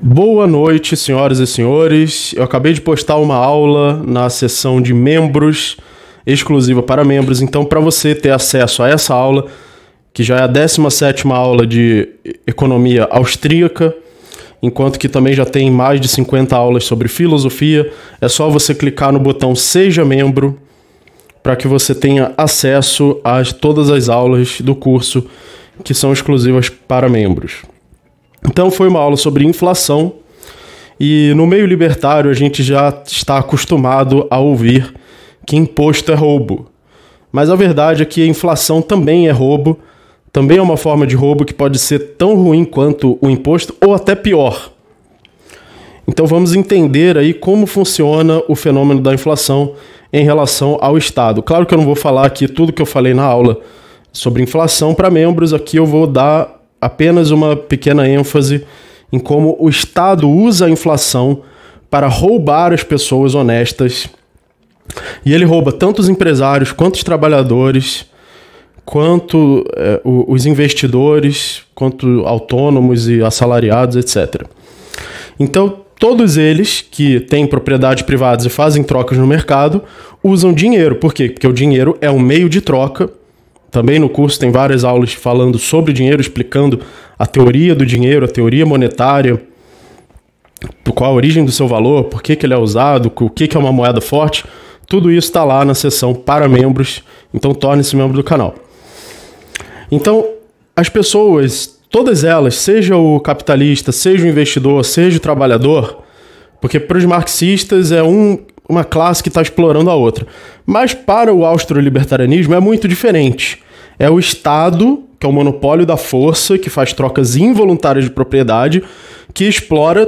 Boa noite, senhoras e senhores. Eu acabei de postar uma aula na seção de membros, exclusiva para membros. Então, para você ter acesso a essa aula, que já é a 17ª aula de economia austríaca, enquanto que também já tem mais de 50 aulas sobre filosofia, é só você clicar no botão Seja Membro para que você tenha acesso a todas as aulas do curso que são exclusivas para membros. Então foi uma aula sobre inflação e no meio libertário a gente já está acostumado a ouvir que imposto é roubo. Mas a verdade é que a inflação também é roubo, também é uma forma de roubo que pode ser tão ruim quanto o imposto ou até pior. Então vamos entender aí como funciona o fenômeno da inflação em relação ao Estado. Claro que eu não vou falar aqui tudo que eu falei na aula sobre inflação para membros, aqui eu vou dar apenas uma pequena ênfase em como o Estado usa a inflação para roubar as pessoas honestas. E ele rouba tanto os empresários, quanto os trabalhadores, quanto os investidores, quanto autônomos e assalariados, etc. Então, todos eles que têm propriedades privadas e fazem trocas no mercado usam dinheiro. Por quê? Porque o dinheiro é um meio de troca. Também no curso tem várias aulas falando sobre dinheiro, explicando a teoria do dinheiro, a teoria monetária, qual a origem do seu valor, por que ele é usado, o que é uma moeda forte. Tudo isso está lá na seção para membros, então torne-se membro do canal. Então, as pessoas, todas elas, seja o capitalista, seja o investidor, seja o trabalhador, porque para os marxistas é uma classe que está explorando a outra. Mas para o austro-libertarianismo é muito diferente. É o Estado, que é o monopólio da força, que faz trocas involuntárias de propriedade, que explora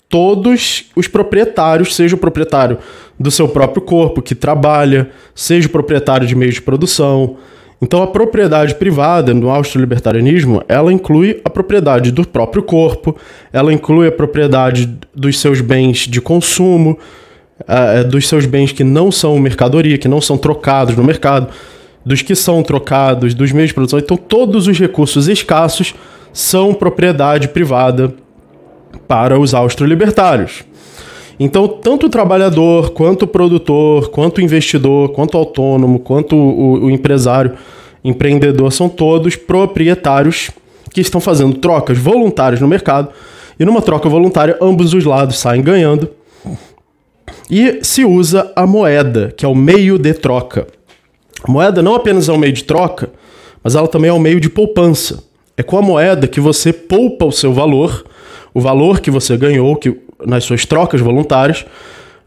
todos os proprietários, seja o proprietário do seu próprio corpo, que trabalha, seja o proprietário de meios de produção. Então a propriedade privada no austro-libertarianismo, ela inclui a propriedade do próprio corpo, ela inclui a propriedade dos seus bens de consumo, dos seus bens que não são mercadoria, que não são trocados no mercado, dos que são trocados, dos meios de produção. Então todos os recursos escassos são propriedade privada para os austro-libertários. Então tanto o trabalhador, quanto o produtor, quanto o investidor, quanto o autônomo, quanto o empresário, empreendedor, são todos proprietários que estão fazendo trocas voluntárias no mercado, e numa troca voluntária ambos os lados saem ganhando. E se usa a moeda, que é o meio de troca. A moeda não apenas é um meio de troca, mas ela também é um meio de poupança. É com a moeda que você poupa o seu valor, o valor que você ganhou nas suas trocas voluntárias.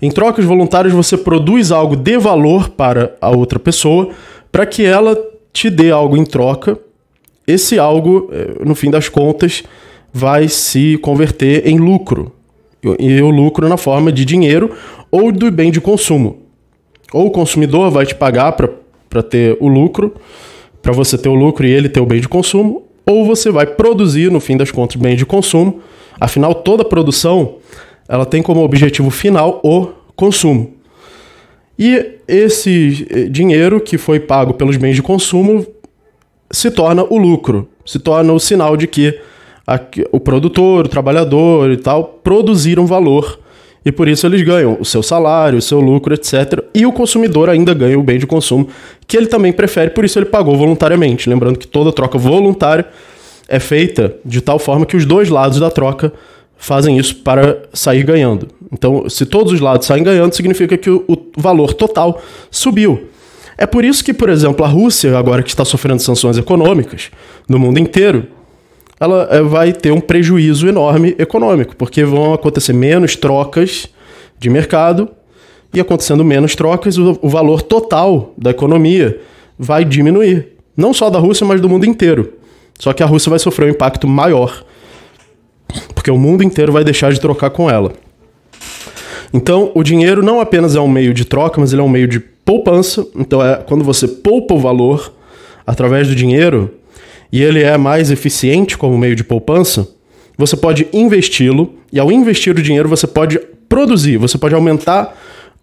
Em trocas voluntárias você produz algo de valor para a outra pessoa, para que ela te dê algo em troca. Esse algo, no fim das contas, vai se converter em lucro. E o lucro na forma de dinheiro ou do bem de consumo. Ou o consumidor vai te pagar para ter o lucro, para você ter o lucro e ele ter o bem de consumo, ou você vai produzir, no fim das contas, bem de consumo. Afinal, toda produção ela tem como objetivo final o consumo. E esse dinheiro que foi pago pelos bens de consumo se torna o lucro, se torna o sinal de que o produtor, o trabalhador e tal, produziram valor e por isso eles ganham o seu salário, o seu lucro, etc. E o consumidor ainda ganha o bem de consumo que ele também prefere, por isso ele pagou voluntariamente. Lembrando que toda troca voluntária é feita de tal forma que os dois lados da troca fazem isso para sair ganhando. Então, se todos os lados saem ganhando, significa que o valor total subiu. É por isso que, por exemplo, a Rússia, agora que está sofrendo sanções econômicas no mundo inteiro, ela vai ter um prejuízo enorme econômico, porque vão acontecer menos trocas de mercado, e acontecendo menos trocas, o valor total da economia vai diminuir. Não só da Rússia, mas do mundo inteiro. Só que a Rússia vai sofrer um impacto maior, porque o mundo inteiro vai deixar de trocar com ela. Então, o dinheiro não apenas é um meio de troca, mas ele é um meio de poupança. Então, quando você poupa o valor através do dinheiro, e ele é mais eficiente como meio de poupança, você pode investi-lo, e ao investir o dinheiro você pode produzir, você pode aumentar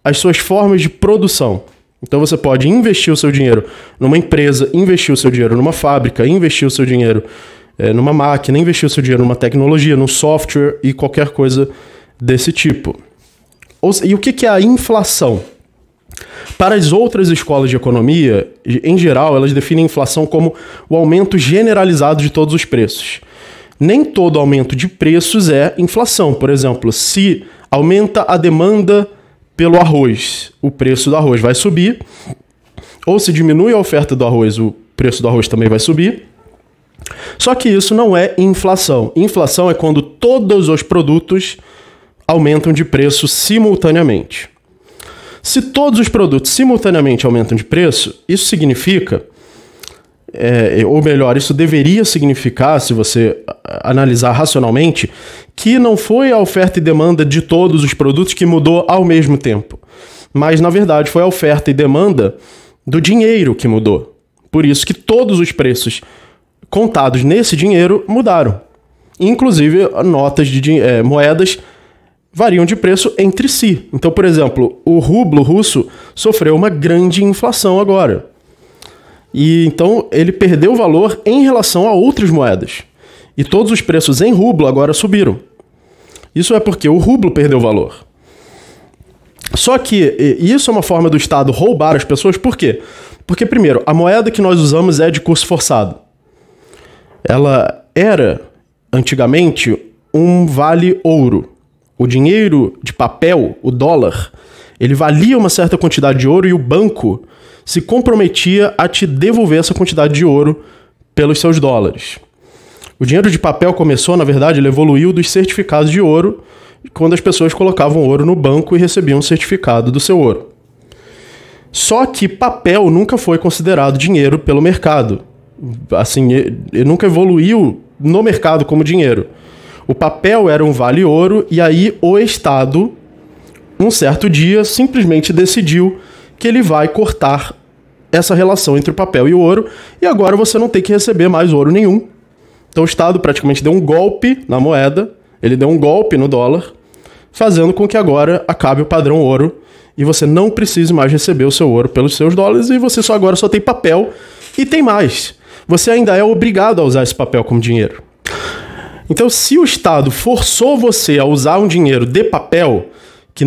as suas formas de produção. Então você pode investir o seu dinheiro numa empresa, investir o seu dinheiro numa fábrica, investir o seu dinheiro numa máquina, investir o seu dinheiro numa tecnologia, num software e qualquer coisa desse tipo. E o que é a inflação? Para as outras escolas de economia, em geral, elas definem a inflação como o aumento generalizado de todos os preços. Nem todo aumento de preços é inflação. Por exemplo, se aumenta a demanda pelo arroz, o preço do arroz vai subir, ou se diminui a oferta do arroz, o preço do arroz também vai subir. Só que isso não é inflação. Inflação é quando todos os produtos aumentam de preço simultaneamente. Se todos os produtos simultaneamente aumentam de preço, isso significa, ou melhor, isso deveria significar, se você analisar racionalmente, que não foi a oferta e demanda de todos os produtos que mudou ao mesmo tempo. Mas, na verdade, foi a oferta e demanda do dinheiro que mudou. Por isso que todos os preços contados nesse dinheiro mudaram. Inclusive, notas de moedas variam de preço entre si. Então, por exemplo, o rublo russo sofreu uma grande inflação agora. E então ele perdeu valor em relação a outras moedas. E todos os preços em rublo agora subiram. Isso é porque o rublo perdeu valor. Só que isso é uma forma do Estado roubar as pessoas. Por quê? Porque, primeiro, a moeda que nós usamos é de curso forçado. Ela era, antigamente, um vale-ouro. O dinheiro de papel, o dólar, ele valia uma certa quantidade de ouro e o banco se comprometia a te devolver essa quantidade de ouro pelos seus dólares. O dinheiro de papel começou, na verdade, ele evoluiu dos certificados de ouro, quando as pessoas colocavam ouro no banco e recebiam um certificado do seu ouro. Só que papel nunca foi considerado dinheiro pelo mercado. Assim, ele nunca evoluiu no mercado como dinheiro. O papel era um vale-ouro e aí o Estado, um certo dia, simplesmente decidiu que ele vai cortar essa relação entre o papel e o ouro e agora você não tem que receber mais ouro nenhum. Então o Estado praticamente deu um golpe na moeda, ele deu um golpe no dólar, fazendo com que agora acabe o padrão ouro e você não precise mais receber o seu ouro pelos seus dólares e você agora só tem papel e tem mais. Você ainda é obrigado a usar esse papel como dinheiro. Então, se o Estado forçou você a usar um dinheiro de papel, que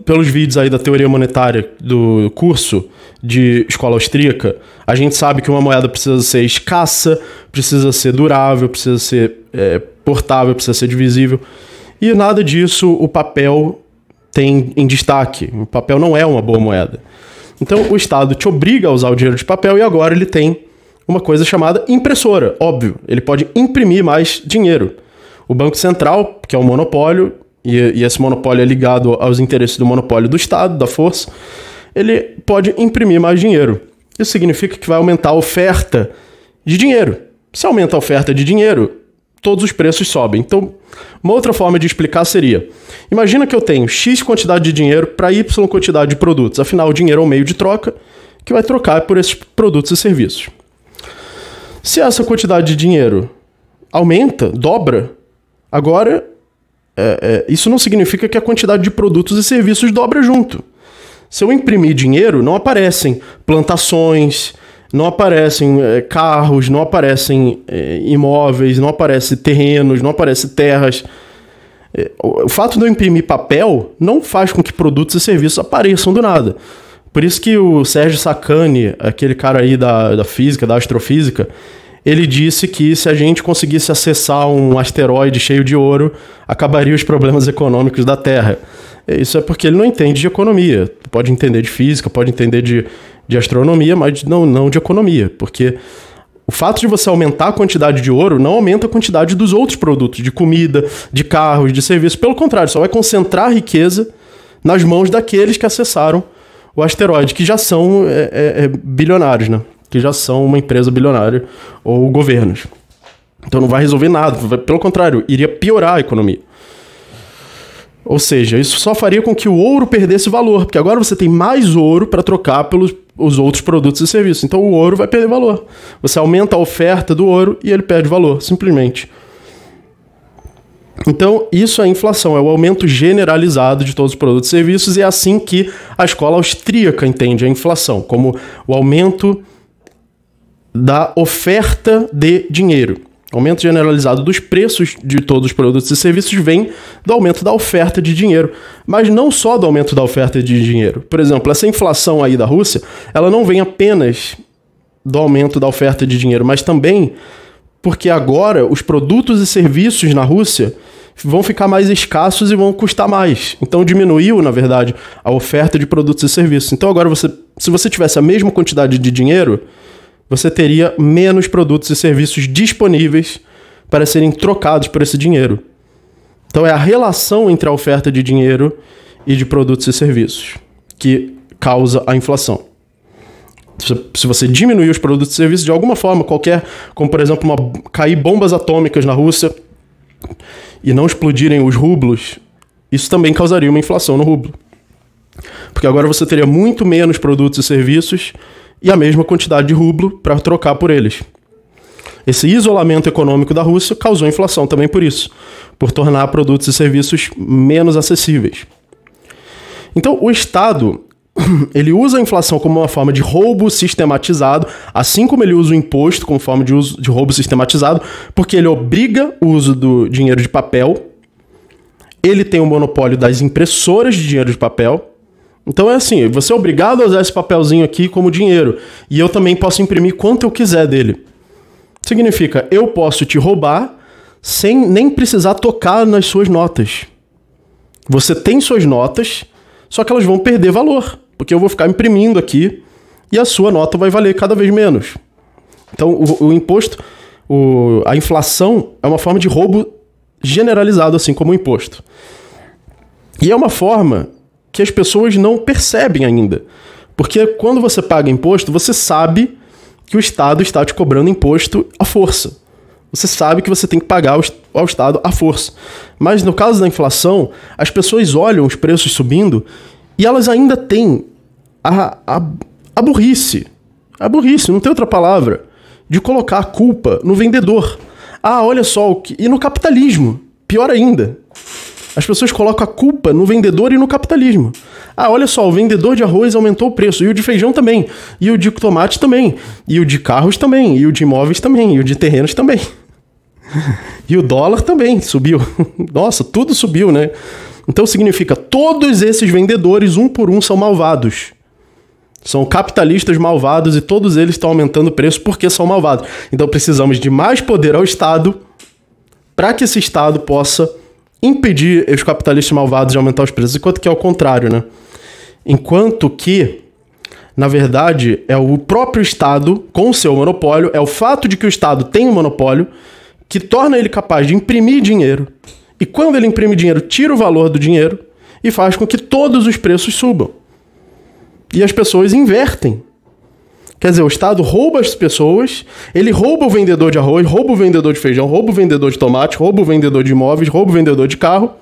pelos vídeos aí da teoria monetária do curso de escola austríaca, a gente sabe que uma moeda precisa ser escassa, precisa ser durável, precisa ser portável, precisa ser divisível. E nada disso o papel tem em destaque. O papel não é uma boa moeda. Então, o Estado te obriga a usar o dinheiro de papel e agora ele tem uma coisa chamada impressora, óbvio. Ele pode imprimir mais dinheiro. O Banco Central, que é um monopólio, e esse monopólio é ligado aos interesses do monopólio do Estado, da força, ele pode imprimir mais dinheiro. Isso significa que vai aumentar a oferta de dinheiro. Se aumenta a oferta de dinheiro, todos os preços sobem. Então, uma outra forma de explicar seria, imagina que eu tenho X quantidade de dinheiro para Y quantidade de produtos. Afinal, o dinheiro é um meio de troca que vai trocar por esses produtos e serviços. Se essa quantidade de dinheiro aumenta, dobra, agora isso não significa que a quantidade de produtos e serviços dobra junto. Se eu imprimir dinheiro, não aparecem plantações, não aparecem carros, não aparecem imóveis, não aparecem terrenos, não aparecem terras. O fato de eu imprimir papel não faz com que produtos e serviços apareçam do nada. Por isso que o Sérgio Sacani, aquele cara aí da física, da astrofísica, ele disse que se a gente conseguisse acessar um asteroide cheio de ouro, acabaria os problemas econômicos da Terra. Isso é porque ele não entende de economia. Pode entender de física, pode entender de astronomia, mas não de economia. Porque o fato de você aumentar a quantidade de ouro não aumenta a quantidade dos outros produtos, de comida, de carros, de serviços. Pelo contrário, só vai concentrar a riqueza nas mãos daqueles que acessaram o asteroide, que já são bilionários, né? Que já são uma empresa bilionária ou governos. Então não vai resolver nada, pelo contrário, iria piorar a economia. Ou seja, isso só faria com que o ouro perdesse valor, porque agora você tem mais ouro para trocar pelos os outros produtos e serviços. Então o ouro vai perder valor. Você aumenta a oferta do ouro e ele perde valor, simplesmente. Então, isso é inflação, é o aumento generalizado de todos os produtos e serviços, e é assim que a escola austríaca entende a inflação, como o aumento da oferta de dinheiro. O aumento generalizado dos preços de todos os produtos e serviços vem do aumento da oferta de dinheiro, mas não só do aumento da oferta de dinheiro. Por exemplo, essa inflação aí da Rússia, ela não vem apenas do aumento da oferta de dinheiro, mas também porque agora os produtos e serviços na Rússia vão ficar mais escassos e vão custar mais. Então diminuiu, na verdade, a oferta de produtos e serviços. Então agora, se você tivesse a mesma quantidade de dinheiro, você teria menos produtos e serviços disponíveis para serem trocados por esse dinheiro. Então é a relação entre a oferta de dinheiro e de produtos e serviços que causa a inflação. Se você diminuir os produtos e serviços de alguma forma, como por exemplo, cair bombas atômicas na Rússia e não explodirem os rublos, isso também causaria uma inflação no rublo. Porque agora você teria muito menos produtos e serviços e a mesma quantidade de rublo para trocar por eles. Esse isolamento econômico da Rússia causou inflação também por isso, por tornar produtos e serviços menos acessíveis. Então, o Estado, ele usa a inflação como uma forma de roubo sistematizado, assim como ele usa o imposto como forma de roubo sistematizado, porque ele obriga o uso do dinheiro de papel, ele tem o monopólio das impressoras de dinheiro de papel. Então é assim, você é obrigado a usar esse papelzinho aqui como dinheiro, e eu também posso imprimir quanto eu quiser dele. Significa, eu posso te roubar sem nem precisar tocar nas suas notas. Você tem suas notas, só que elas vão perder valor, porque eu vou ficar imprimindo aqui e a sua nota vai valer cada vez menos. Então o imposto, a inflação é uma forma de roubo generalizado, assim como o imposto. E é uma forma que as pessoas não percebem ainda. Porque quando você paga imposto, você sabe que o Estado está te cobrando imposto à força. Você sabe que você tem que pagar ao Estado à força. Mas no caso da inflação, as pessoas olham os preços subindo e elas ainda têm a burrice, não tem outra palavra, de colocar a culpa no vendedor. Ah, olha só, e no capitalismo, pior ainda. As pessoas colocam a culpa no vendedor e no capitalismo. Ah, olha só, o vendedor de arroz aumentou o preço, e o de feijão também, e o de tomate também, e o de carros também, e o de imóveis também, e o de terrenos também. E o dólar também subiu. Nossa, tudo subiu, né? Então significa, todos esses vendedores, um por um, são malvados. São capitalistas malvados e todos eles estão aumentando o preço porque são malvados. Então precisamos de mais poder ao Estado para que esse Estado possa impedir os capitalistas malvados de aumentar os preços, enquanto que é o contrário, né? Enquanto que, na verdade, é o próprio Estado, com o seu monopólio, é o fato de que o Estado tem um monopólio que torna ele capaz de imprimir dinheiro. E quando ele imprime dinheiro, tira o valor do dinheiro e faz com que todos os preços subam. E as pessoas invertem. Quer dizer, o Estado rouba as pessoas, ele rouba o vendedor de arroz, rouba o vendedor de feijão, rouba o vendedor de tomate, rouba o vendedor de imóveis, rouba o vendedor de carro.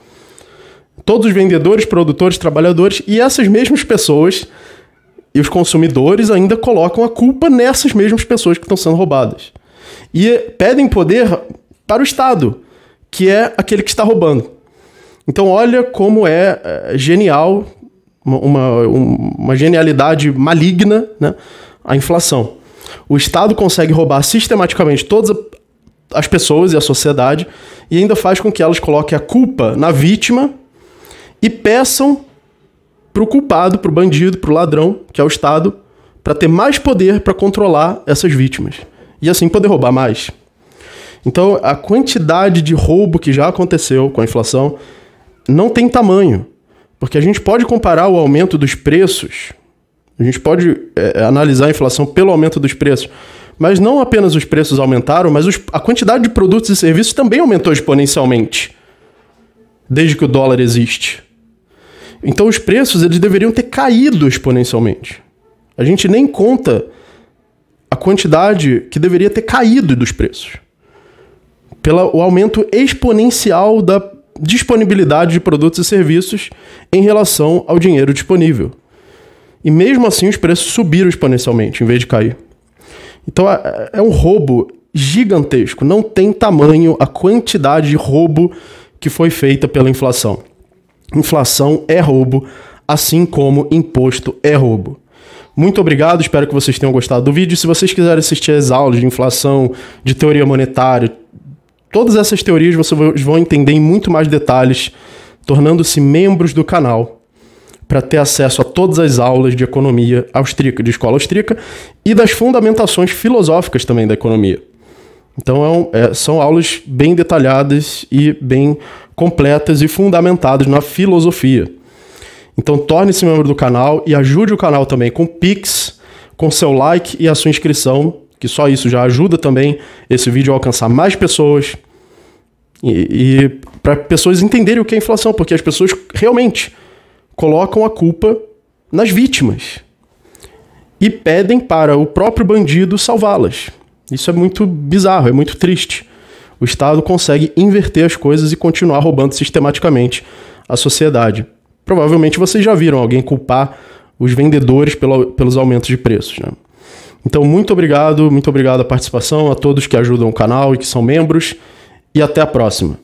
Todos os vendedores, produtores, trabalhadores, e essas mesmas pessoas e os consumidores ainda colocam a culpa nessas mesmas pessoas que estão sendo roubadas. E pedem poder para o Estado, que é aquele que está roubando. Então olha como é genial, uma genialidade maligna, né? A inflação. O Estado consegue roubar sistematicamente todas as pessoas e a sociedade e ainda faz com que elas coloquem a culpa na vítima e peçam para o culpado, para o bandido, para o ladrão, que é o Estado, para ter mais poder para controlar essas vítimas e assim poder roubar mais. Então a quantidade de roubo que já aconteceu com a inflação não tem tamanho, porque a gente pode comparar o aumento dos preços. A gente pode analisar a inflação pelo aumento dos preços, mas não apenas os preços aumentaram, mas a quantidade de produtos e serviços também aumentou exponencialmente, desde que o dólar existe. Então os preços eles deveriam ter caído exponencialmente. A gente nem conta a quantidade que deveria ter caído dos preços, pelo aumento exponencial da disponibilidade de produtos e serviços em relação ao dinheiro disponível. E mesmo assim os preços subiram exponencialmente, em vez de cair. Então é um roubo gigantesco. Não tem tamanho a quantidade de roubo que foi feita pela inflação. Inflação é roubo, assim como imposto é roubo. Muito obrigado, espero que vocês tenham gostado do vídeo. Se vocês quiserem assistir as aulas de inflação, de teoria monetária, todas essas teorias vocês vão entender em muito mais detalhes, tornando-se membros do canal, para ter acesso a todas as aulas de economia austríaca, de escola austríaca, e das fundamentações filosóficas também da economia. Então são aulas bem detalhadas e bem completas e fundamentadas na filosofia. Então torne-se membro do canal e ajude o canal também com Pix, com seu like e a sua inscrição, que só isso já ajuda também esse vídeo a alcançar mais pessoas e para pessoas entenderem o que é inflação, porque as pessoas realmente colocam a culpa nas vítimas e pedem para o próprio bandido salvá-las. Isso é muito bizarro, é muito triste. O Estado consegue inverter as coisas e continuar roubando sistematicamente a sociedade. Provavelmente vocês já viram alguém culpar os vendedores pelos aumentos de preços, né? Então, muito obrigado a participação, a todos que ajudam o canal e que são membros, e até a próxima.